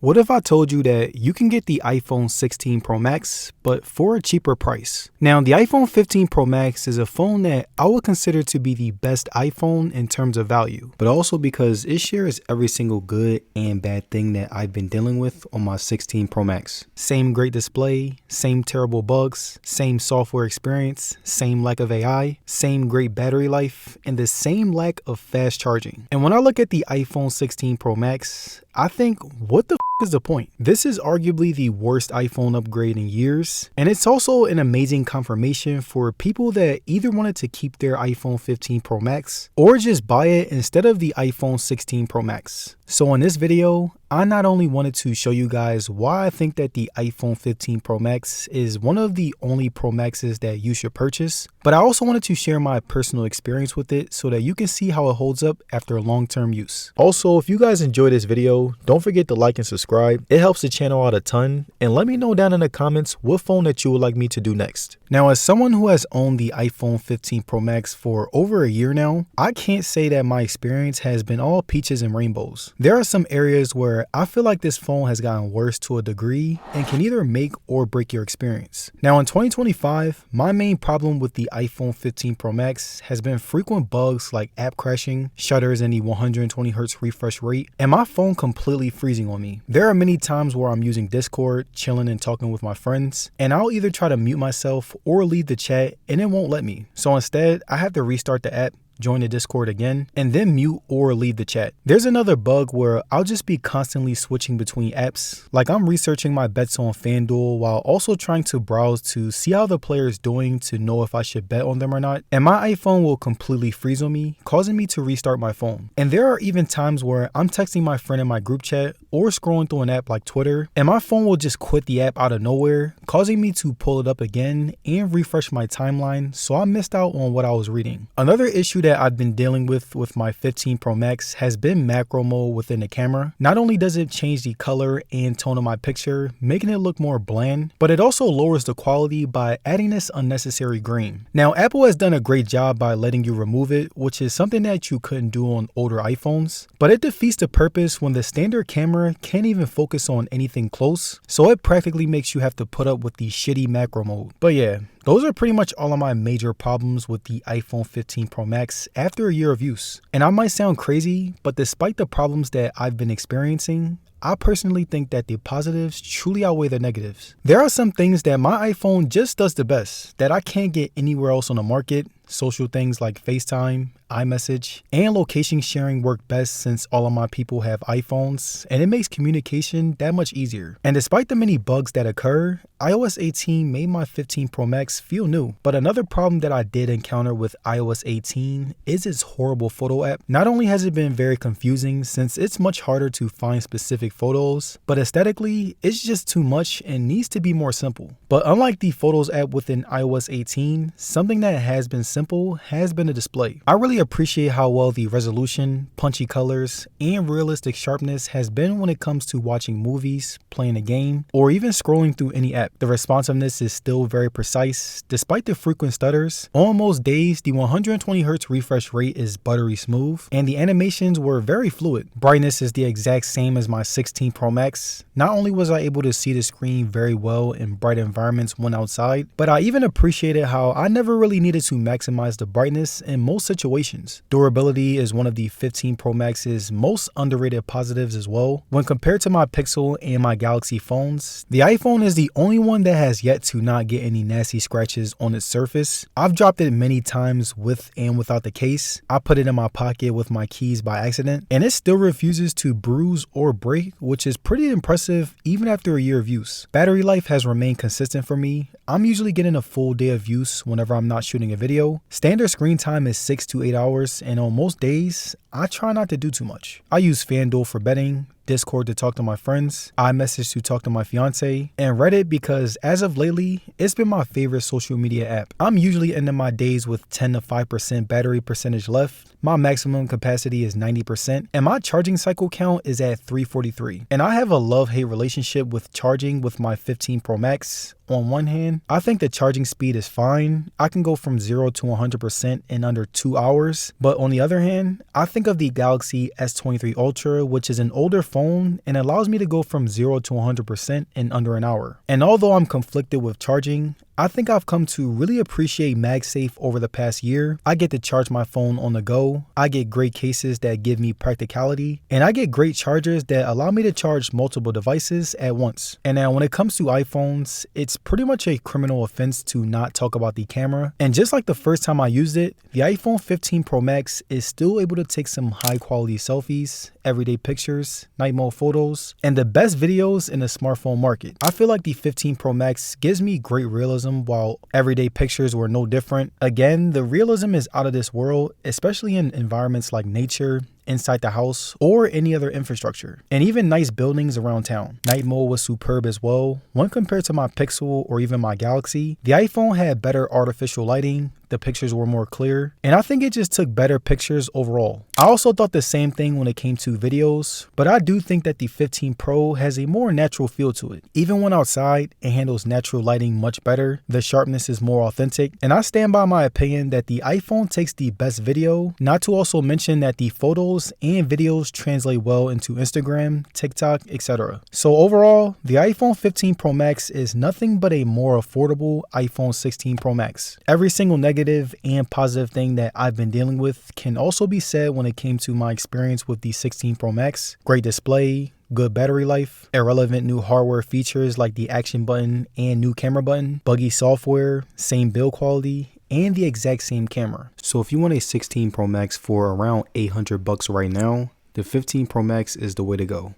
What if I told you that you can get the iPhone 16 Pro Max, but for a cheaper price? Now, the iPhone 15 Pro Max is a phone that I would consider to be the best iPhone in terms of value, but also because it shares every single good and bad thing that I've been dealing with on my 16 Pro Max. Same great display, same terrible bugs, same software experience, same lack of AI, same great battery life, and the same lack of fast charging. And when I look at the iPhone 16 Pro Max, I think, what the is the point? This is arguably the worst iPhone upgrade in years, and it's also an amazing confirmation for people that either wanted to keep their iPhone 15 Pro Max or just buy it instead of the iPhone 16 Pro Max. So in this video, I not only wanted to show you guys why I think that the iPhone 15 Pro Max is one of the only Pro Maxes that you should purchase, but I also wanted to share my personal experience with it so that you can see how it holds up after long-term use. Also, if you guys enjoyed this video, don't forget to like and subscribe. It helps the channel out a ton, and let me know down in the comments what phone that you would like me to do next. Now, as someone who has owned the iPhone 15 Pro Max for over a year now, I can't say that my experience has been all peaches and rainbows. There are some areas where I feel like this phone has gotten worse to a degree and can either make or break your experience. Now in 2025, my main problem with the iPhone 15 Pro Max has been frequent bugs like app crashing, shutters in the 120Hz refresh rate, and my phone completely freezing on me. There are many times where I'm using Discord, chilling and talking with my friends, and I'll either try to mute myself or leave the chat and it won't let me. So instead, I have to restart the app, join the Discord again, and then mute or leave the chat. There's another bug where I'll just be constantly switching between apps, like I'm researching my bets on FanDuel while also trying to browse to see how the player is doing to know if I should bet on them or not, and my iPhone will completely freeze on me, causing me to restart my phone. And there are even times where I'm texting my friend in my group chat or scrolling through an app like Twitter, and my phone will just quit the app out of nowhere, causing me to pull it up again and refresh my timeline, so I missed out on what I was reading. Another issue that I've been dealing with my 15 Pro Max has been macro mode within the camera. Not only does it change the color and tone of my picture, making it look more bland, but it also lowers the quality by adding this unnecessary green. Now, Apple has done a great job by letting you remove it, which is something that you couldn't do on older iPhones, but it defeats the purpose when the standard camera can't even focus on anything close, so it practically makes you have to put up with the shitty macro mode. But yeah, those are pretty much all of my major problems with the iPhone 15 Pro Max after a year of use. And I might sound crazy, but despite the problems that I've been experiencing, I personally think that the positives truly outweigh the negatives. There are some things that my iPhone just does the best that I can't get anywhere else on the market. Social things like FaceTime, iMessage, and location sharing work best since all of my people have iPhones, and it makes communication that much easier. And despite the many bugs that occur, iOS 18 made my 15 Pro Max feel new. But another problem that I did encounter with iOS 18 is its horrible photo app. Not only has it been very confusing since it's much harder to find specific photos, but aesthetically, it's just too much and needs to be more simple. But unlike the Photos app within iOS 18, something that has been simple has been the display. I really appreciate how well the resolution, punchy colors, and realistic sharpness has been when it comes to watching movies, playing a game, or even scrolling through any app. The responsiveness is still very precise, despite the frequent stutters. On most days, the 120Hz refresh rate is buttery smooth, and the animations were very fluid. Brightness is the exact same as my 16 Pro Max. Not only was I able to see the screen very well in bright environments when outside, but I even appreciated how I never really needed to maximize the brightness in most situations. Durability is one of the 15 Pro Max's most underrated positives as well. When compared to my Pixel and my Galaxy phones, the iPhone is the only one that has yet to not get any nasty scratches on its surface. I've dropped it many times with and without the case. I put it in my pocket with my keys by accident, and it still refuses to bruise or break, which is pretty impressive even after a year of use. Battery life has remained consistent for me. I'm usually getting a full day of use whenever I'm not shooting a video. Standard screen time is 6 to 8 hours, and on most days, I try not to do too much. I use FanDuel for betting, Discord to talk to my friends, iMessage to talk to my fiance, and Reddit because as of lately, it's been my favorite social media app. I'm usually ending my days with 10 to 5% battery percentage left. My maximum capacity is 90%, and my charging cycle count is at 343. And I have a love-hate relationship with charging with my 15 Pro Max. on one hand, I think the charging speed is fine. I can go from 0 to 100% in under 2 hours. But on the other hand, I think of the Galaxy S23 Ultra, which is an older phone and allows me to go from 0 to 100% in under an hour. And although I'm conflicted with charging, I think I've come to really appreciate MagSafe over the past year. I get to charge my phone on the go. I get great cases that give me practicality. And I get great chargers that allow me to charge multiple devices at once. And now when it comes to iPhones, it's pretty much a criminal offense to not talk about the camera. And just like the first time I used it, the iPhone 15 Pro Max is still able to take some high quality selfies, everyday pictures, night mode photos, and the best videos in the smartphone market. I feel like the 15 Pro Max gives me great realism while everyday pictures were no different. Again, the realism is out of this world, especially in environments like nature, inside the house, or any other infrastructure, and even nice buildings around town. Night mode was superb as well. When compared to my Pixel or even my Galaxy, the iPhone had better artificial lighting, the pictures were more clear, and I think it just took better pictures overall. I also thought the same thing when it came to videos, but I do think that the 15 Pro has a more natural feel to it. Even when outside, it handles natural lighting much better, the sharpness is more authentic, and I stand by my opinion that the iPhone takes the best video, not to also mention that the photos and videos translate well into Instagram, TikTok, etc. So overall, the iPhone 15 Pro Max is nothing but a more affordable iPhone 16 Pro Max. Every single negative and positive thing that I've been dealing with can also be said when it came to my experience with the 16 Pro Max. Great display, good battery life, irrelevant new hardware features like the action button and new camera button, buggy software, same build quality, and the exact same camera. So if you want a 16 Pro Max for around $800 right now, the 15 Pro Max is the way to go.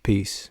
Peace.